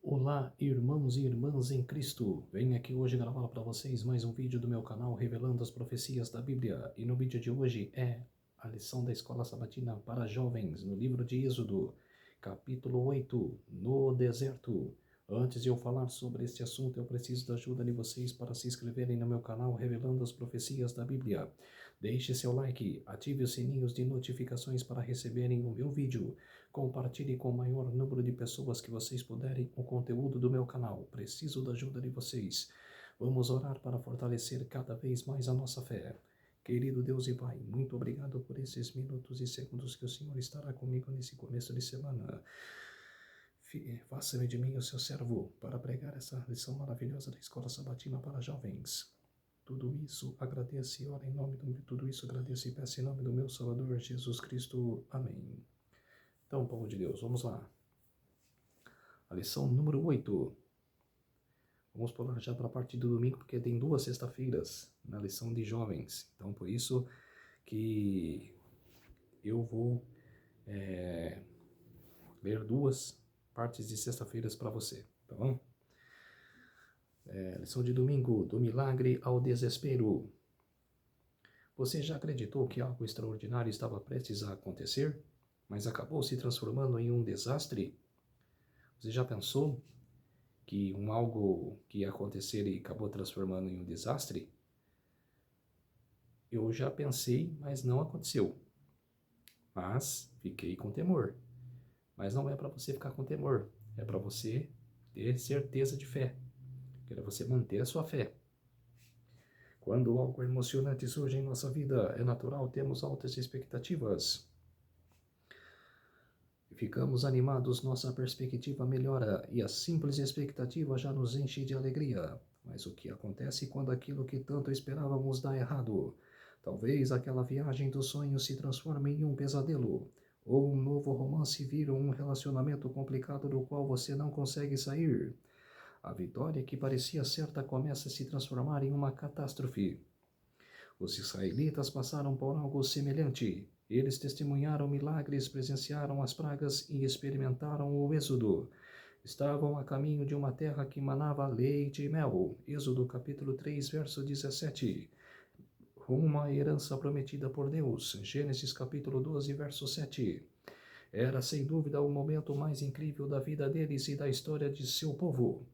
Olá, irmãos e irmãs em Cristo. Venho aqui hoje gravar para vocês mais um vídeo do meu canal revelando as profecias da Bíblia. E no vídeo de hoje é a lição da Escola Sabatina para Jovens, no livro de Êxodo, capítulo 8, no deserto. Antes de eu falar sobre este assunto, eu preciso da ajuda de vocês para se inscreverem no meu canal revelando as profecias da Bíblia. Deixe seu like, ative os sininhos de notificações para receberem o meu vídeo. Compartilhe com o maior número de pessoas que vocês puderem o conteúdo do meu canal. Preciso da ajuda de vocês. Vamos orar para fortalecer cada vez mais a nossa fé. Querido Deus e Pai, muito obrigado por esses minutos e segundos que o Senhor estará comigo nesse começo de semana. Faça-me de mim o seu servo para pregar essa lição maravilhosa da Escola Sabatina para Jovens. Tudo isso agradeço e oro em nome de tudo isso agradeço e peço em nome do meu Salvador Jesus Cristo. Amém. Então, povo de Deus, vamos lá. A lição número 8. Vamos pular já para a partir do domingo, porque tem 2 sexta-feiras na lição de jovens. Então, por isso que eu vou ler 2 partes de sexta-feiras para você, tá bom? Lição de domingo, do milagre ao desespero. Você já acreditou que algo extraordinário estava prestes a acontecer, mas acabou se transformando em um desastre? Você já pensou que algo que ia acontecer e acabou transformando em um desastre? Eu já pensei, mas não aconteceu. Mas fiquei com temor. Mas não é para você ficar com temor, é para você ter certeza de fé. É para você manter a sua fé. Quando algo emocionante surge em nossa vida, é natural termos altas expectativas. Ficamos animados, nossa perspectiva melhora e a simples expectativa já nos enche de alegria. Mas o que acontece quando aquilo que tanto esperávamos dá errado? Talvez aquela viagem dos sonhos se transforme em um pesadelo, ou um novo romance vira um relacionamento complicado do qual você não consegue sair. A vitória que parecia certa começa a se transformar em uma catástrofe. Os israelitas passaram por algo semelhante. Eles testemunharam milagres, presenciaram as pragas e experimentaram o êxodo. Estavam a caminho de uma terra que manava leite e mel. Êxodo capítulo 3, verso 17. Rumo à herança prometida por Deus. Gênesis capítulo 12, verso 7. Era sem dúvida o momento mais incrível da vida deles e da história de seu povo.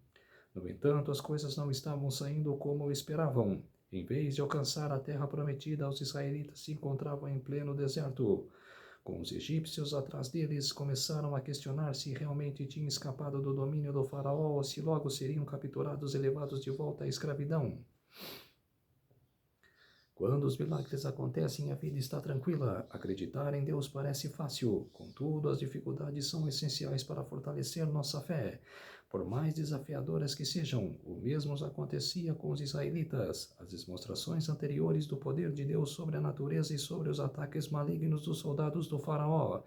No entanto, as coisas não estavam saindo como esperavam. Em vez de alcançar a terra prometida, os israelitas se encontravam em pleno deserto. Com os egípcios atrás deles, começaram a questionar se realmente tinham escapado do domínio do faraó ou se logo seriam capturados e levados de volta à escravidão. Quando os milagres acontecem, a vida está tranquila. Acreditar em Deus parece fácil. Contudo, as dificuldades são essenciais para fortalecer nossa fé. Por mais desafiadoras que sejam, o mesmo acontecia com os israelitas. As demonstrações anteriores do poder de Deus sobre a natureza e sobre os ataques malignos dos soldados do faraó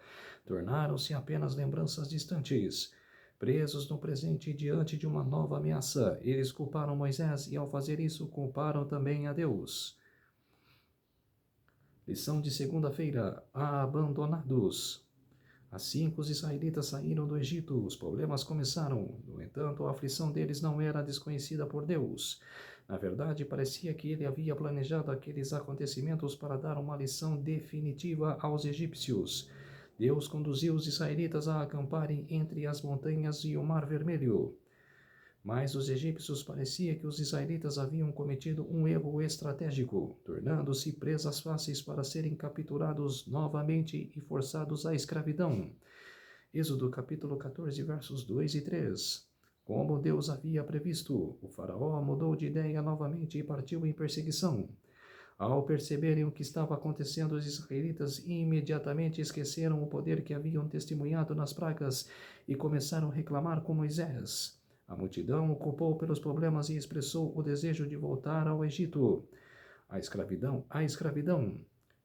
tornaram-se apenas lembranças distantes. Presos no presente diante de uma nova ameaça, eles culparam Moisés e, ao fazer isso, culparam também a Deus. Lição de segunda-feira, abandonados. Assim que os israelitas saíram do Egito, os problemas começaram. No entanto, a aflição deles não era desconhecida por Deus. Na verdade, parecia que ele havia planejado aqueles acontecimentos para dar uma lição definitiva aos egípcios. Deus conduziu os israelitas a acamparem entre as montanhas e o Mar Vermelho. Mas os egípcios parecia que os israelitas haviam cometido um erro estratégico, tornando-se presas fáceis para serem capturados novamente e forçados à escravidão. Êxodo capítulo 14, versos 2 e 3. Como Deus havia previsto, o faraó mudou de ideia novamente e partiu em perseguição. Ao perceberem o que estava acontecendo, os israelitas imediatamente esqueceram o poder que haviam testemunhado nas pragas e começaram a reclamar com Moisés. A multidão o culpou pelos problemas e expressou o desejo de voltar ao Egito. A escravidão.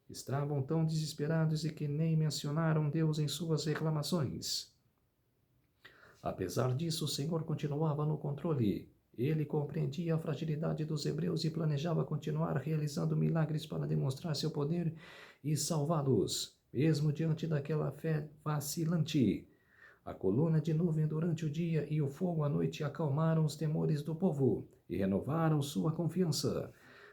Estavam tão desesperados e que nem mencionaram Deus em suas reclamações. Apesar disso, o Senhor continuava no controle. Ele compreendia a fragilidade dos hebreus e planejava continuar realizando milagres para demonstrar seu poder e salvá-los, mesmo diante daquela fé vacilante. A coluna de nuvem durante o dia e o fogo à noite acalmaram os temores do povo e renovaram sua confiança.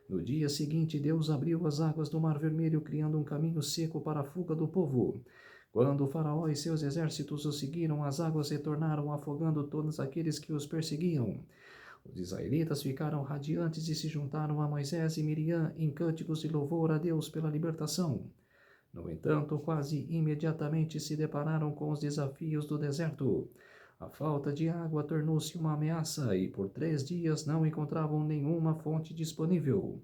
No dia seguinte, Deus abriu as águas do Mar Vermelho, criando um caminho seco para a fuga do povo. Quando o faraó e seus exércitos o seguiram, as águas retornaram, afogando todos aqueles que os perseguiam. Os israelitas ficaram radiantes e se juntaram a Moisés e Miriam em cânticos de louvor a Deus pela libertação. No entanto, quase imediatamente se depararam com os desafios do deserto. A falta de água tornou-se uma ameaça e por 3 dias não encontravam nenhuma fonte disponível.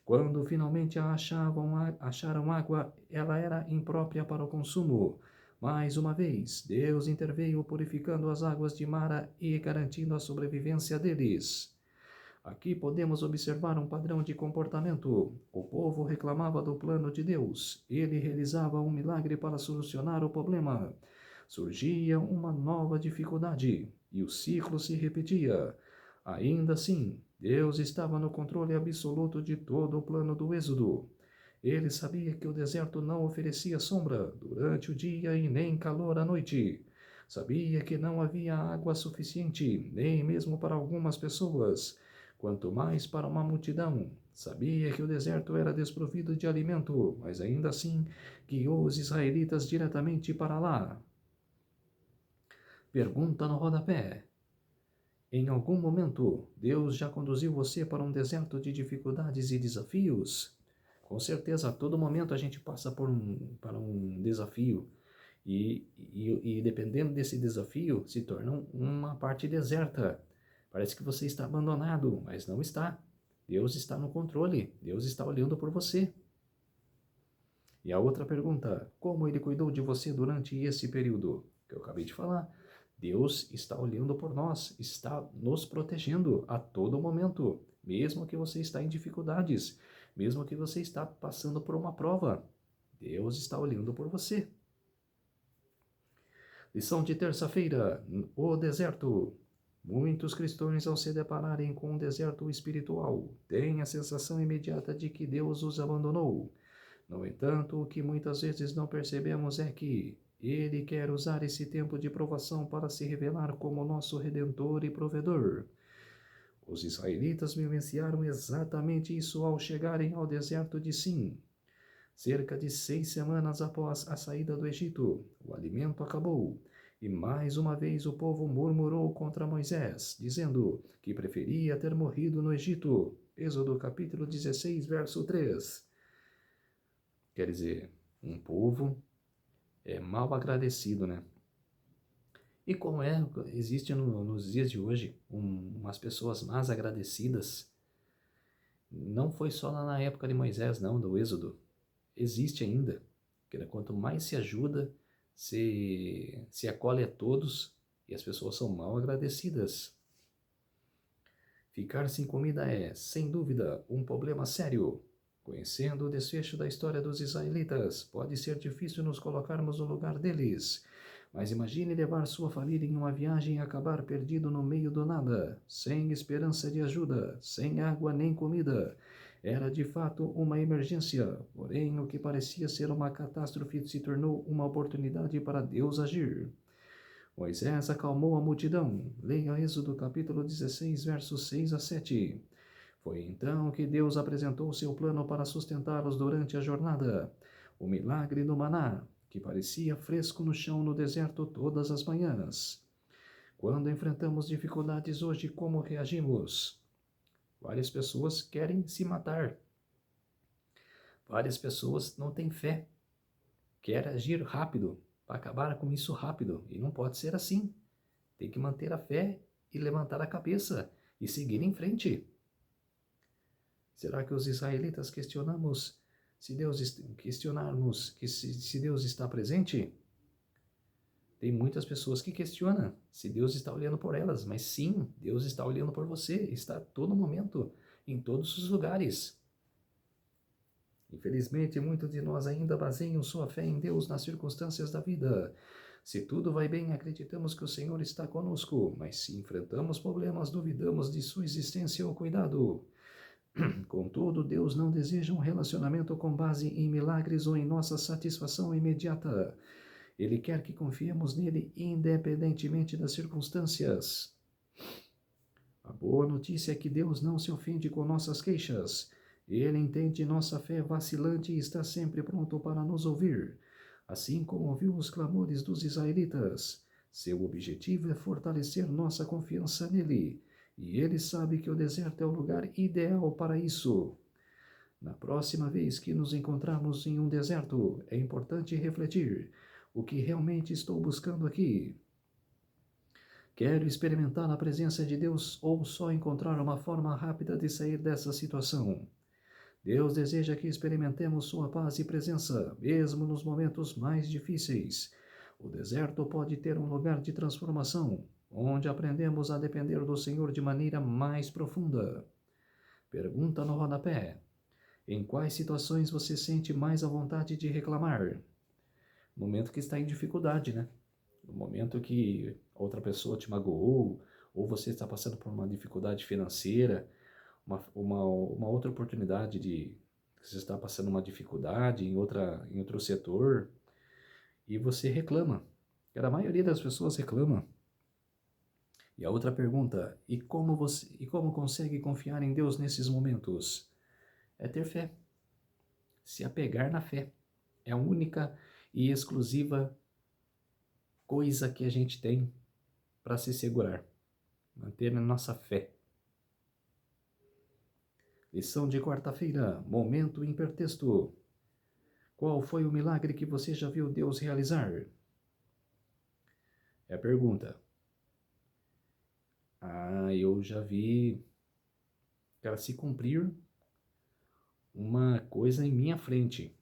Quando finalmente acharam água, ela era imprópria para o consumo. Mais uma vez, Deus interveio purificando as águas de Mara e garantindo a sobrevivência deles. Aqui podemos observar um padrão de comportamento. O povo reclamava do plano de Deus. Ele realizava um milagre para solucionar o problema. Surgia uma nova dificuldade e o ciclo se repetia. Ainda assim, Deus estava no controle absoluto de todo o plano do Êxodo. Ele sabia que o deserto não oferecia sombra durante o dia e nem calor à noite. Sabia que não havia água suficiente, nem mesmo para algumas pessoas, quanto mais para uma multidão. Sabia que o deserto era desprovido de alimento, mas ainda assim guiou os israelitas diretamente para lá. Pergunta no rodapé. Em algum momento, Deus já conduziu você para um deserto de dificuldades e desafios? Com certeza, a todo momento a gente passa para um desafio. E dependendo desse desafio, se torna uma parte deserta. Parece que você está abandonado, mas não está. Deus está no controle. Deus está olhando por você. E a outra pergunta, como Ele cuidou de você durante esse período? Que eu acabei de falar. Deus está olhando por nós, está nos protegendo a todo momento, mesmo que você está em dificuldades, mesmo que você está passando por uma prova. Deus está olhando por você. Lição de terça-feira, o deserto. Muitos cristãos, ao se depararem com um deserto espiritual, têm a sensação imediata de que Deus os abandonou. No entanto, o que muitas vezes não percebemos é que Ele quer usar esse tempo de provação para se revelar como nosso Redentor e Provedor. Os israelitas vivenciaram exatamente isso ao chegarem ao deserto de Sim. Cerca de 6 semanas após a saída do Egito, o alimento acabou, e mais uma vez o povo murmurou contra Moisés, dizendo que preferia ter morrido no Egito. Êxodo capítulo 16, verso 3. Quer dizer, um povo mal agradecido, né? E como existe nos dias de hoje umas pessoas mais agradecidas, não foi só lá na época de Moisés, não, do Êxodo. Existe ainda. Quanto mais se ajuda, se acolhe a todos, e as pessoas são mal agradecidas. Ficar sem comida é, sem dúvida, um problema sério. Conhecendo o desfecho da história dos israelitas, pode ser difícil nos colocarmos no lugar deles. Mas imagine levar sua família em uma viagem e acabar perdido no meio do nada, sem esperança de ajuda, sem água nem comida. Era de fato uma emergência, porém o que parecia ser uma catástrofe se tornou uma oportunidade para Deus agir. Moisés acalmou a multidão. Leia Êxodo capítulo 16, versos 6 a 7. Foi então que Deus apresentou seu plano para sustentá-los durante a jornada. O milagre do maná, que parecia fresco no chão no deserto todas as manhãs. Quando enfrentamos dificuldades hoje, como reagimos? Várias pessoas querem se matar. Várias pessoas não têm fé. Querem agir rápido, para acabar com isso rápido. E não pode ser assim. Tem que manter a fé e levantar a cabeça e seguir em frente. Será que os israelitas questionarmos se Deus está presente? Tem muitas pessoas que questionam se Deus está olhando por elas, mas sim, Deus está olhando por você, está a todo momento, em todos os lugares. Infelizmente, muitos de nós ainda baseiam sua fé em Deus nas circunstâncias da vida. Se tudo vai bem, acreditamos que o Senhor está conosco, mas se enfrentamos problemas, duvidamos de sua existência ou cuidado. Contudo, Deus não deseja um relacionamento com base em milagres ou em nossa satisfação imediata. Ele quer que confiemos nele independentemente das circunstâncias. A boa notícia é que Deus não se ofende com nossas queixas. Ele entende nossa fé vacilante e está sempre pronto para nos ouvir, assim como ouviu os clamores dos israelitas. Seu objetivo é fortalecer nossa confiança nele, e ele sabe que o deserto é o lugar ideal para isso. Na próxima vez que nos encontrarmos em um deserto, é importante refletir: o que realmente estou buscando aqui? Quero experimentar a presença de Deus ou só encontrar uma forma rápida de sair dessa situação? Deus deseja que experimentemos sua paz e presença, mesmo nos momentos mais difíceis. O deserto pode ter um lugar de transformação, onde aprendemos a depender do Senhor de maneira mais profunda. Pergunta no rodapé: em quais situações você sente mais a vontade de reclamar? No momento que está em dificuldade, né? No momento que outra pessoa te magoou, ou você está passando por uma dificuldade financeira, uma outra oportunidade de você está passando uma dificuldade em outro setor, e você reclama. A maioria das pessoas reclama. E a outra pergunta: e como consegue confiar em Deus nesses momentos? É ter fé. Se apegar na fé. É a única e exclusiva coisa que a gente tem para se segurar. Manter a nossa fé. Lição de quarta-feira, momento hipertexto. Qual foi o milagre que você já viu Deus realizar? É a pergunta. Eu já vi, cara, se cumprir uma coisa em minha frente.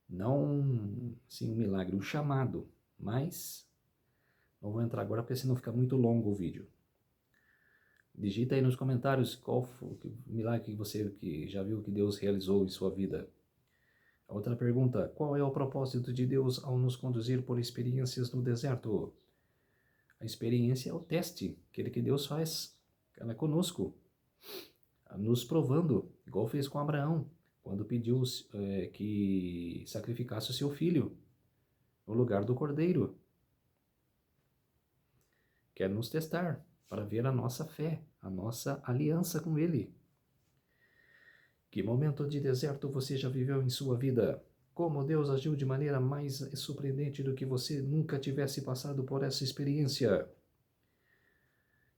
Não, sim, um milagre, um chamado, mas não vou entrar agora porque senão fica muito longo o vídeo. Digita aí nos comentários qual foi o milagre que você já viu que Deus realizou em sua vida. A outra pergunta: qual é o propósito de Deus ao nos conduzir por experiências no deserto? A experiência é o teste, aquele que Deus faz conosco, nos provando, igual fez com Abraão, quando pediu que sacrificasse o seu filho no lugar do cordeiro. Quer nos testar para ver a nossa fé, a nossa aliança com Ele. Que momento de deserto você já viveu em sua vida? Como Deus agiu de maneira mais surpreendente do que você nunca tivesse passado por essa experiência?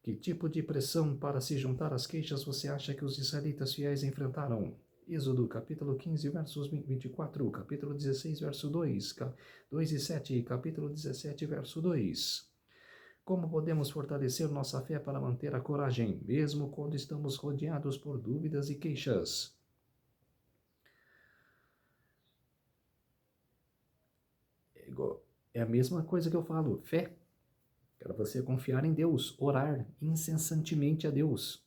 Que tipo de pressão para se juntar às queixas você acha que os israelitas fiéis enfrentaram? Êxodo, capítulo 15, versos 24, capítulo 16, verso 2, 2 e 7, capítulo 17, verso 2. Como podemos fortalecer nossa fé para manter a coragem, mesmo quando estamos rodeados por dúvidas e queixas? É a mesma coisa que eu falo, fé. Para você confiar em Deus, orar incessantemente a Deus.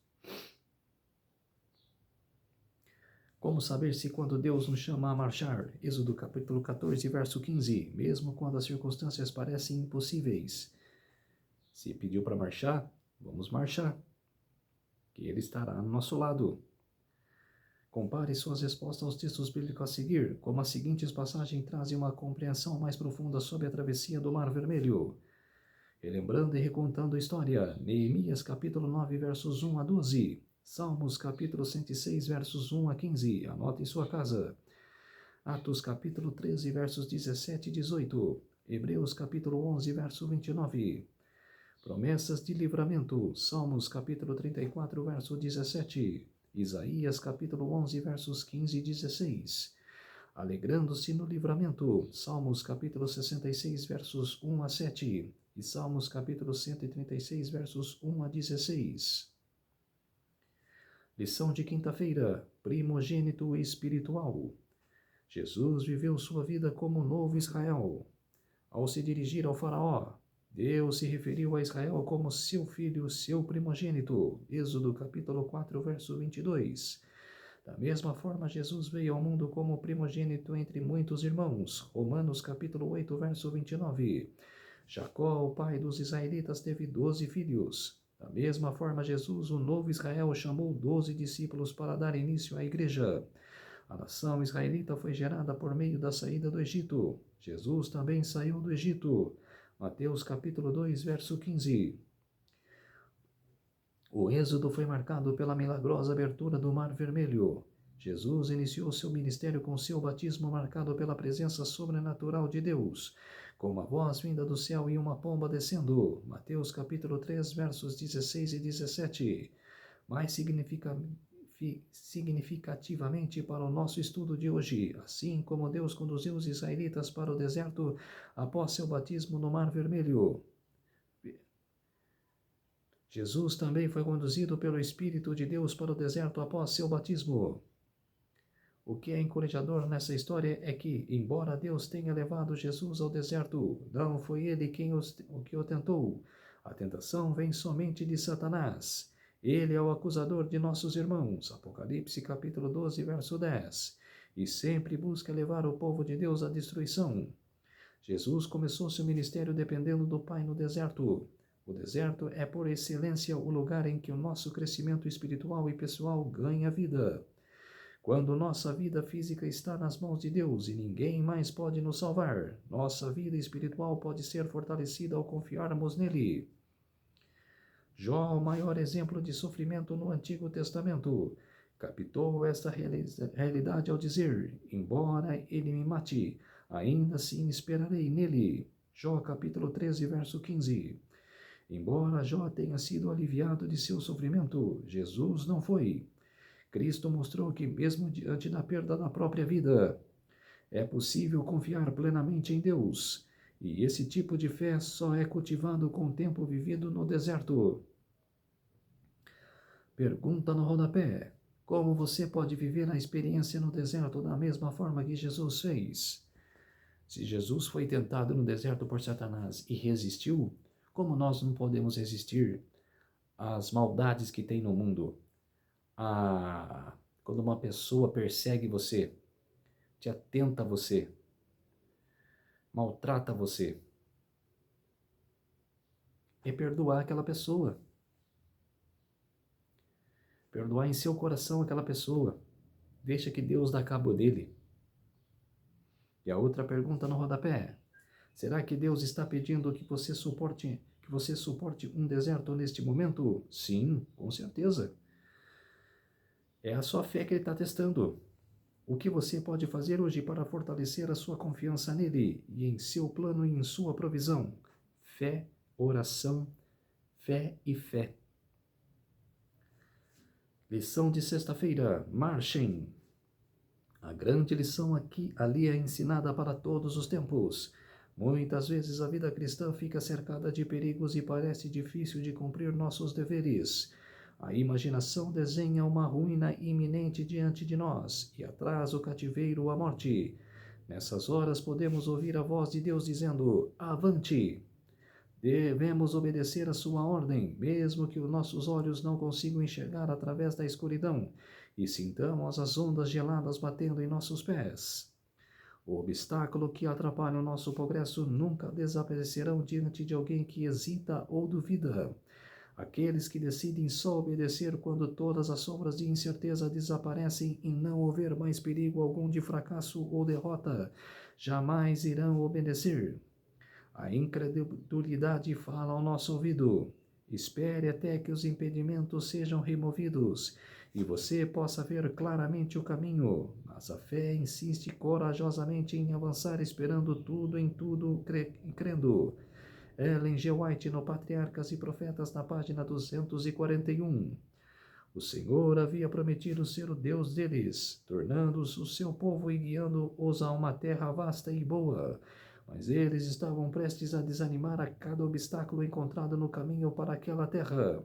Como saber se quando Deus nos chama a marchar? Êxodo capítulo 14, verso 15. Mesmo quando as circunstâncias parecem impossíveis. Se pediu para marchar, vamos marchar. Que Ele estará ao nosso lado. Compare suas respostas aos textos bíblicos a seguir, como as seguintes passagens trazem uma compreensão mais profunda sobre a travessia do Mar Vermelho. Relembrando e recontando a história, Neemias capítulo 9, versos 1 a 12. Salmos capítulo 106, versos 1 a 15. Anote em sua casa. Atos capítulo 13, versos 17 e 18. Hebreus capítulo 11, verso 29. Promessas de livramento. Salmos capítulo 34, verso 17. Isaías capítulo 11, versos 15 e 16. Alegrando-se no livramento. Salmos capítulo 66, versos 1 a 7. E Salmos capítulo 136, versos 1 a 16. Lição de quinta-feira, primogênito espiritual. Jesus viveu sua vida como novo Israel. Ao se dirigir ao faraó, Deus se referiu a Israel como seu filho, seu primogênito. Êxodo capítulo 4, verso 22. Da mesma forma, Jesus veio ao mundo como primogênito entre muitos irmãos. Romanos capítulo 8, verso 29. Jacó, o pai dos israelitas, teve 12 filhos. Da mesma forma, Jesus, o novo Israel, chamou 12 discípulos para dar início à igreja. A nação israelita foi gerada por meio da saída do Egito. Jesus também saiu do Egito. Mateus capítulo 2, verso 15. O êxodo foi marcado pela milagrosa abertura do Mar Vermelho. Jesus iniciou seu ministério com seu batismo marcado pela presença sobrenatural de Deus, com uma voz vinda do céu e uma pomba descendo. Mateus capítulo 3, versos 16 e 17. Mais significativamente para o nosso estudo de hoje, assim como Deus conduziu os israelitas para o deserto após seu batismo no Mar Vermelho, Jesus também foi conduzido pelo Espírito de Deus para o deserto após seu batismo. O que é encorajador nessa história é que, embora Deus tenha levado Jesus ao deserto, não foi ele quem o tentou. A tentação vem somente de Satanás. Ele é o acusador de nossos irmãos. Apocalipse capítulo 12, verso 10. E sempre busca levar o povo de Deus à destruição. Jesus começou seu ministério dependendo do Pai no deserto. O deserto é, por excelência, o lugar em que o nosso crescimento espiritual e pessoal ganha vida. Quando nossa vida física está nas mãos de Deus e ninguém mais pode nos salvar, nossa vida espiritual pode ser fortalecida ao confiarmos nele. Jó, o maior exemplo de sofrimento no Antigo Testamento, captou esta realidade ao dizer: embora ele me mate, ainda assim esperarei nele. Jó capítulo 13, verso 15. Embora Jó tenha sido aliviado de seu sofrimento, Jesus não foi. Cristo mostrou que, mesmo diante da perda da própria vida, é possível confiar plenamente em Deus. E esse tipo de fé só é cultivado com o tempo vivido no deserto. Pergunta no rodapé: como você pode viver a experiência no deserto da mesma forma que Jesus fez? Se Jesus foi tentado no deserto por Satanás e resistiu, como nós não podemos resistir às maldades que tem no mundo? Quando uma pessoa persegue você, te atenta a você, maltrata você, é perdoar aquela pessoa. Perdoar em seu coração aquela pessoa. Deixa que Deus dá cabo dele. E a outra pergunta no rodapé: será que Deus está pedindo que você suporte um deserto neste momento? Sim, com certeza. É a sua fé que ele está testando. O que você pode fazer hoje para fortalecer a sua confiança nele e em seu plano e em sua provisão? Fé, oração, fé e fé. Lição de sexta-feira: marchem. A grande lição ali é ensinada para todos os tempos. Muitas vezes a vida cristã fica cercada de perigos e parece difícil de cumprir nossos deveres. A imaginação desenha uma ruína iminente diante de nós e atrás o cativeiro, a morte. Nessas horas podemos ouvir a voz de Deus dizendo: avante! Devemos obedecer a sua ordem, mesmo que os nossos olhos não consigam enxergar através da escuridão e sintamos as ondas geladas batendo em nossos pés. O obstáculo que atrapalha o nosso progresso nunca desaparecerão diante de alguém que hesita ou duvida. Aqueles que decidem só obedecer quando todas as sombras de incerteza desaparecem e não houver mais perigo algum de fracasso ou derrota, jamais irão obedecer. A incredulidade fala ao nosso ouvido: espere até que os impedimentos sejam removidos e você possa ver claramente o caminho. Mas a fé insiste corajosamente em avançar, esperando tudo em tudo e crendo. Ellen G. White, no Patriarcas e Profetas, na página 241. O Senhor havia prometido ser o Deus deles, tornando-os o seu povo e guiando-os a uma terra vasta e boa. Mas eles estavam prestes a desanimar a cada obstáculo encontrado no caminho para aquela terra.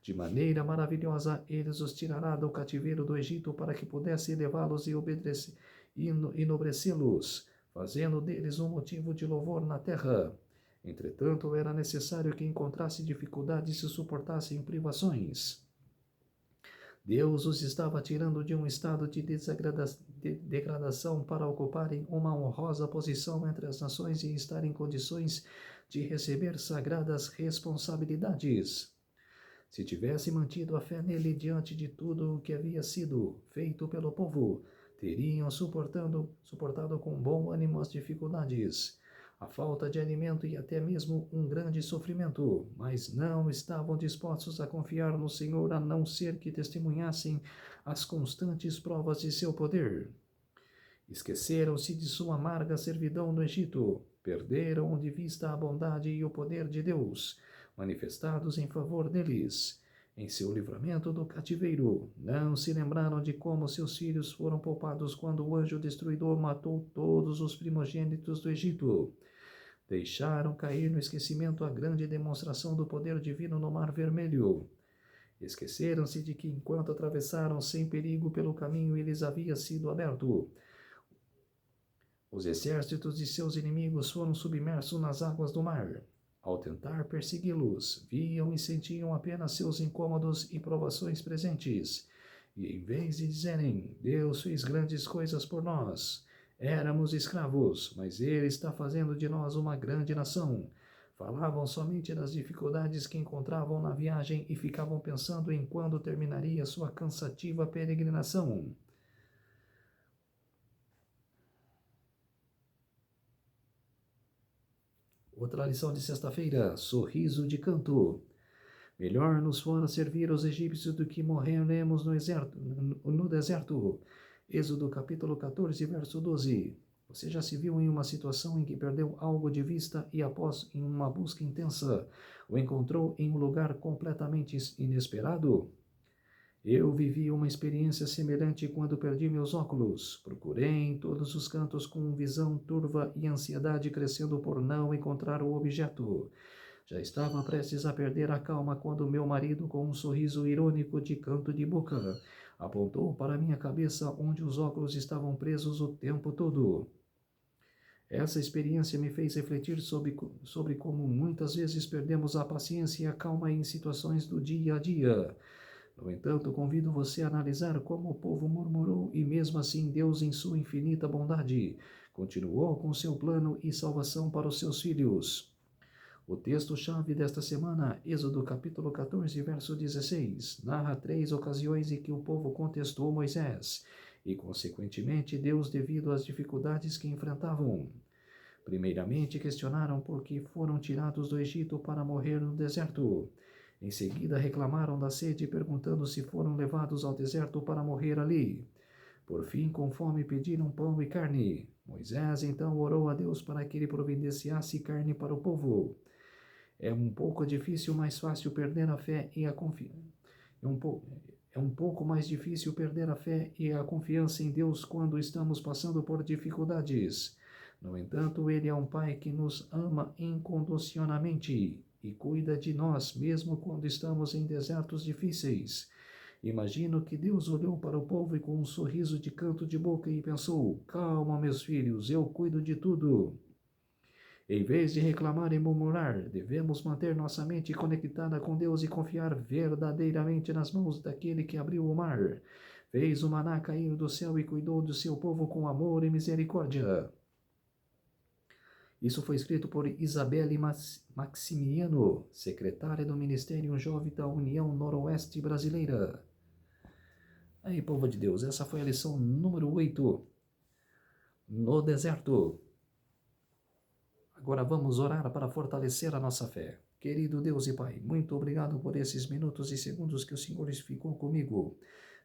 De maneira maravilhosa, eles os tirará do cativeiro do Egito para que pudesse levá-los e enobrecê-los, fazendo deles um motivo de louvor na terra. Entretanto, era necessário que encontrassem dificuldades e suportassem privações. Deus os estava tirando de um estado de degradação para ocuparem uma honrosa posição entre as nações e estar em condições de receber sagradas responsabilidades. Se tivesse mantido a fé nele diante de tudo o que havia sido feito pelo povo, teriam suportado com bom ânimo as dificuldades, a falta de alimento e até mesmo um grande sofrimento, mas não estavam dispostos a confiar no Senhor a não ser que testemunhassem as constantes provas de seu poder. Esqueceram-se de sua amarga servidão no Egito, perderam de vista a bondade e o poder de Deus, manifestados em favor deles. Em seu livramento do cativeiro, não se lembraram de como seus filhos foram poupados quando o anjo destruidor matou todos os primogênitos do Egito. Deixaram cair no esquecimento a grande demonstração do poder divino no Mar Vermelho. Esqueceram-se de que, enquanto atravessaram sem perigo pelo caminho, lhes havia sido aberto. Os exércitos de seus inimigos foram submersos nas águas do mar. Ao tentar persegui-los, viam e sentiam apenas seus incômodos e provações presentes. E em vez de dizerem, Deus fez grandes coisas por nós, éramos escravos, mas Ele está fazendo de nós uma grande nação. Falavam somente das dificuldades que encontravam na viagem e ficavam pensando em quando terminaria sua cansativa peregrinação. Outra lição de sexta-feira, sorriso de canto. Melhor nos fora servir os egípcios do que morreremos no deserto. Êxodo capítulo 14, verso 12. Você já se viu em uma situação em que perdeu algo de vista e após em uma busca intensa, o encontrou em um lugar completamente inesperado? Eu vivi uma experiência semelhante quando perdi meus óculos. Procurei em todos os cantos com visão turva e ansiedade crescendo por não encontrar o objeto. Já estava prestes a perder a calma quando meu marido, com um sorriso irônico de canto de boca, apontou para minha cabeça onde os óculos estavam presos o tempo todo. Essa experiência me fez refletir sobre como muitas vezes perdemos a paciência e a calma em situações do dia a dia. No entanto, convido você a analisar como o povo murmurou e mesmo assim Deus, em sua infinita bondade, continuou com seu plano e salvação para os seus filhos. O texto-chave desta semana, Êxodo capítulo 14, verso 16, narra 3 ocasiões em que o povo contestou Moisés e, consequentemente, Deus devido às dificuldades que enfrentavam. Primeiramente, questionaram por que foram tirados do Egito para morrer no deserto. Em seguida, reclamaram da sede, perguntando se foram levados ao deserto para morrer ali. Por fim, com fome, pediram pão e carne. Moisés então orou a Deus para que ele providenciasse carne para o povo. É um pouco difícil, mais fácil perder a fé e a confiança. É um pouco mais difícil perder a fé e a confiança em Deus quando estamos passando por dificuldades. No entanto, Ele é um Pai que nos ama incondicionalmente e cuida de nós mesmo quando estamos em desertos difíceis. Imagino que Deus olhou para o povo e com um sorriso de canto de boca e pensou, calma, meus filhos, eu cuido de tudo. Em vez de reclamar e murmurar, devemos manter nossa mente conectada com Deus e confiar verdadeiramente nas mãos daquele que abriu o mar, fez o maná cair do céu e cuidou do seu povo com amor e misericórdia. Isso foi escrito por Isabelle Maximiano, secretária do Ministério Jovem da União Noroeste Brasileira. Aí, povo de Deus, essa foi a lição número 8. No deserto. Agora vamos orar para fortalecer a nossa fé. Querido Deus e Pai, muito obrigado por esses minutos e segundos que o Senhor ficou comigo.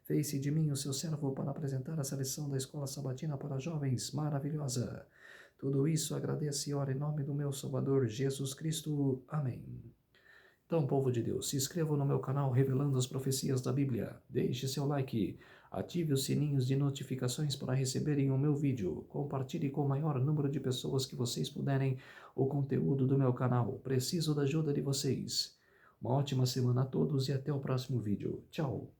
Fez-se de mim o seu servo para apresentar essa lição da Escola Sabatina para Jovens maravilhosa. Tudo isso agradeço e oro em nome do meu Salvador Jesus Cristo. Amém. Então, povo de Deus, se inscreva no meu canal Revelando as Profecias da Bíblia. Deixe seu like, ative os sininhos de notificações para receberem o meu vídeo. Compartilhe com o maior número de pessoas que vocês puderem o conteúdo do meu canal. Preciso da ajuda de vocês. Uma ótima semana a todos e até o próximo vídeo. Tchau!